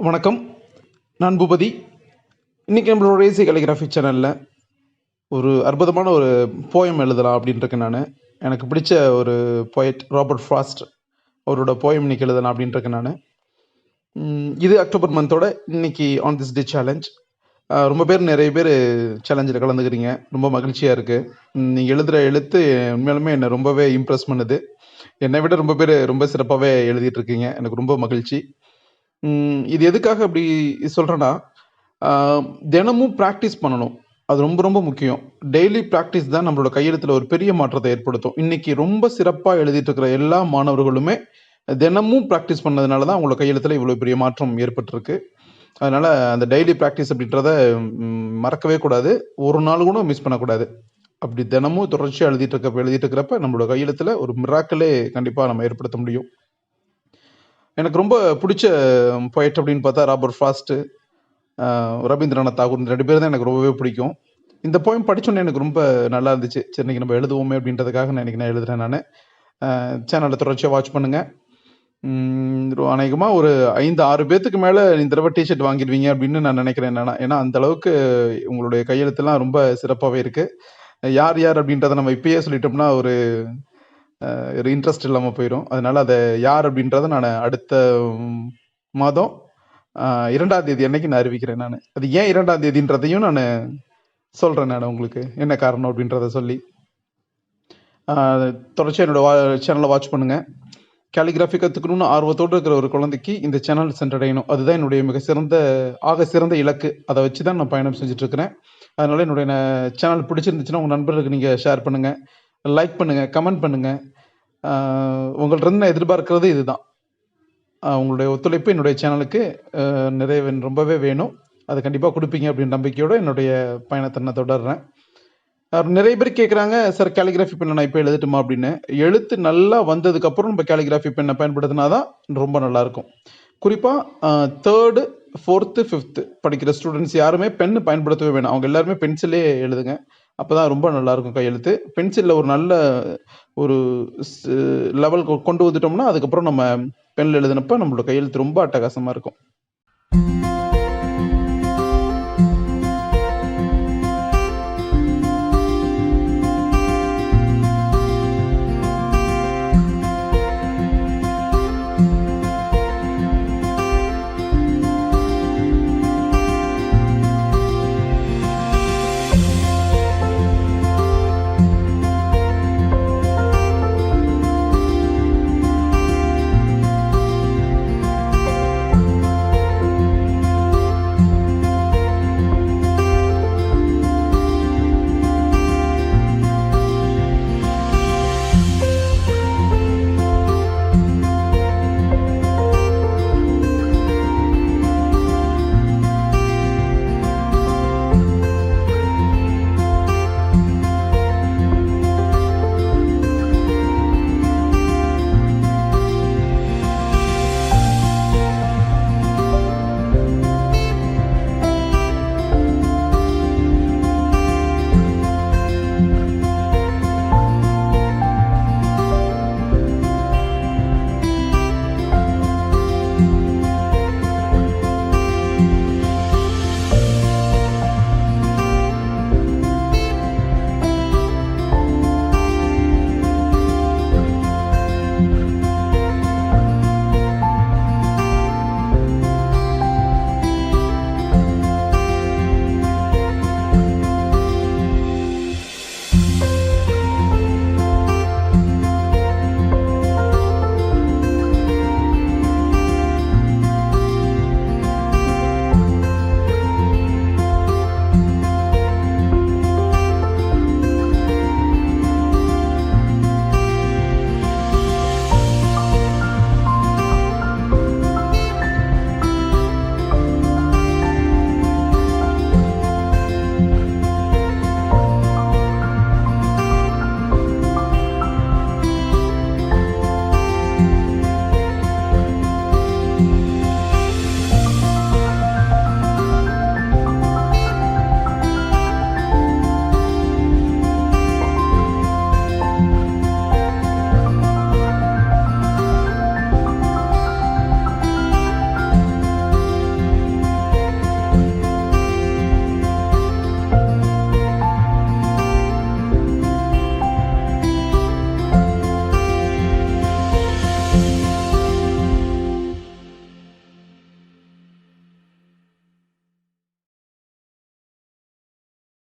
வணக்கம். நான் பூபதி. இன்றைக்கி நம்மளோட ரேசி கலிகிராஃபி சேனலில் ஒரு அற்புதமான ஒரு போயம் எழுதலாம் அப்படின்னு இருக்கேன். எனக்கு பிடிச்ச ஒரு போயட் ராபர்ட் ஃப்ராஸ்ட் அவரோட போயம் இன்றைக்கி எழுதலாம் அப்படின்னு இருக்கேன். இது அக்டோபர் மந்தோட இன்னைக்கு ஆன் திஸ் டே சேலஞ்ச். நிறைய பேர் சேலஞ்சில் கலந்துக்கிறீங்க. ரொம்ப மகிழ்ச்சியாக இருக்குது. நீங்கள் எழுதுகிற எழுத்து உண்மையாலுமே என்னை ரொம்பவே இம்ப்ரெஸ் பண்ணுது. என்னை விட ரொம்ப பேர் ரொம்ப சிறப்பாகவே எழுதிட்டு இருக்கீங்க. எனக்கு ரொம்ப மகிழ்ச்சி. இது எதுக்காக அப்படி சொல்கிறேன்னா, தினமும் ப்ராக்டிஸ் பண்ணணும். அது ரொம்ப ரொம்ப முக்கியம். டெய்லி ப்ராக்டிஸ் தான் நம்மளோட கையெழுத்தில் ஒரு பெரிய மாற்றத்தை ஏற்படுத்தும். இன்னைக்கு ரொம்ப சிறப்பாக எழுதிட்டு இருக்கிற எல்லா மாணவர்களுமே தினமும் ப்ராக்டிஸ் பண்ணதுனால தான் அவங்களோட கையெழுத்தில் இவ்வளோ பெரிய மாற்றம் ஏற்பட்டிருக்கு. அதனால் அந்த டெய்லி ப்ராக்டிஸ் அப்படின்றத மறக்கவே கூடாது. ஒரு நாள் கூட மிஸ் பண்ணக்கூடாது. அப்படி தினமும் தொடர்ச்சியாக எழுதிட்டு இருக்கிறப்ப நம்மளோட கையெழுத்தில் ஒரு மிராக்கிளே கண்டிப்பாக நம்ம ஏற்படுத்த முடியும். எனக்கு ரொம்ப பிடிச்ச போயட் அப்படின்னு பார்த்தா ராபர்ட் ஃப்ராஸ்ட்டு, ரவீந்திரநாத் தாகூர், இந்த 2 பேர் தான் எனக்கு ரொம்பவே பிடிக்கும். இந்த போயம் படித்தோன்னே எனக்கு ரொம்ப நல்லா இருந்துச்சு. சரி, இன்றைக்கி நம்ம எழுதுவோமே அப்படின்றதுக்காக நான் எழுதுகிறேன். சேனலை தொடர்ச்சியாக வாட்ச் பண்ணுங்கள். அநேகமாக ஒரு 5-6 பேத்துக்கு மேலே இந்த தடவை டிஷர்ட் வாங்கிடுவீங்க அப்படின்னு நான் நினைக்கிறேன். ஏன்னா அந்த அளவுக்கு உங்களுடைய கையெழுத்துலாம் ரொம்ப சிறப்பாகவே இருக்குது. யார் யார் அப்படின்றத நம்ம இப்பயே சொல்லிட்டோம்னா ஒரு இன்ட்ரெஸ்ட் இல்லாமல் போயிடும். அதனால் அதை யார் அப்படின்றத நான் அடுத்த மாதம் 2ஆம் தேதி அன்னைக்கு நான் அறிவிக்கிறேன். அது ஏன் 2ஆம் தேதின்றதையும் நான் சொல்கிறேன். உங்களுக்கு என்ன காரணம் அப்படின்றத சொல்லி தொடர்ச்சியாக என்னோட சேனலை வாட்ச் பண்ணுங்கள். கேலிகிராஃபி கற்றுக்கணும்னு ஆர்வத்தோடு இருக்கிற ஒரு குழந்தைக்கு இந்த சேனல் சென்றடையணும். அதுதான் என்னுடைய ஆக சிறந்த இலக்கு. அதை வச்சு தான் நான் பயணம் செஞ்சுட்ருக்கிறேன். அதனால் என்னுடைய சேனல் பிடிச்சிருந்துச்சுன்னா உங்கள் நண்பர்களுக்கு நீங்கள் ஷேர் பண்ணுங்கள், லைக் பண்ணுங்கள், கமெண்ட் பண்ணுங்கள். உங்கள்கிட்ட நான் எதிர்பார்க்கிறது இதுதான். உங்களுடைய ஒத்துழைப்பு என்னுடைய சேனலுக்கு ரொம்பவே வேணும். அது கண்டிப்பாக கொடுப்பீங்க அப்படின்னு நம்பிக்கையோடு என்னுடைய பயணத்தை நான் தொடர்றேன். நிறைய பேர் கேட்குறாங்க, சார் கேலிகிராஃபி பெண்ணை நான் இப்போ எழுதட்டுமா அப்படின்னு. எழுத்து நல்லா வந்ததுக்கப்புறம் நம்ம கேலிகிராஃபி பெண்ணை பயன்படுத்தினா தான் ரொம்ப நல்லாயிருக்கும். குறிப்பாக 3rd, 4th, 5th படிக்கிற ஸ்டூடெண்ட்ஸ் யாருமே பெண்ணு பயன்படுத்தவே வேணாம். அவங்க எல்லாருமே பென்சிலே எழுதுங்க. அப்போ தான் ரொம்ப நல்லாயிருக்கும் கையெழுத்து. பென்சிலில் ஒரு நல்ல ஒரு லெவல் கொண்டு வந்துட்டோம்னா அதுக்கப்புறம் நம்ம பெண்ணில் எழுதினப்போ நம்மளோட கையெழுத்து ரொம்ப அட்டகாசமாக இருக்கும்.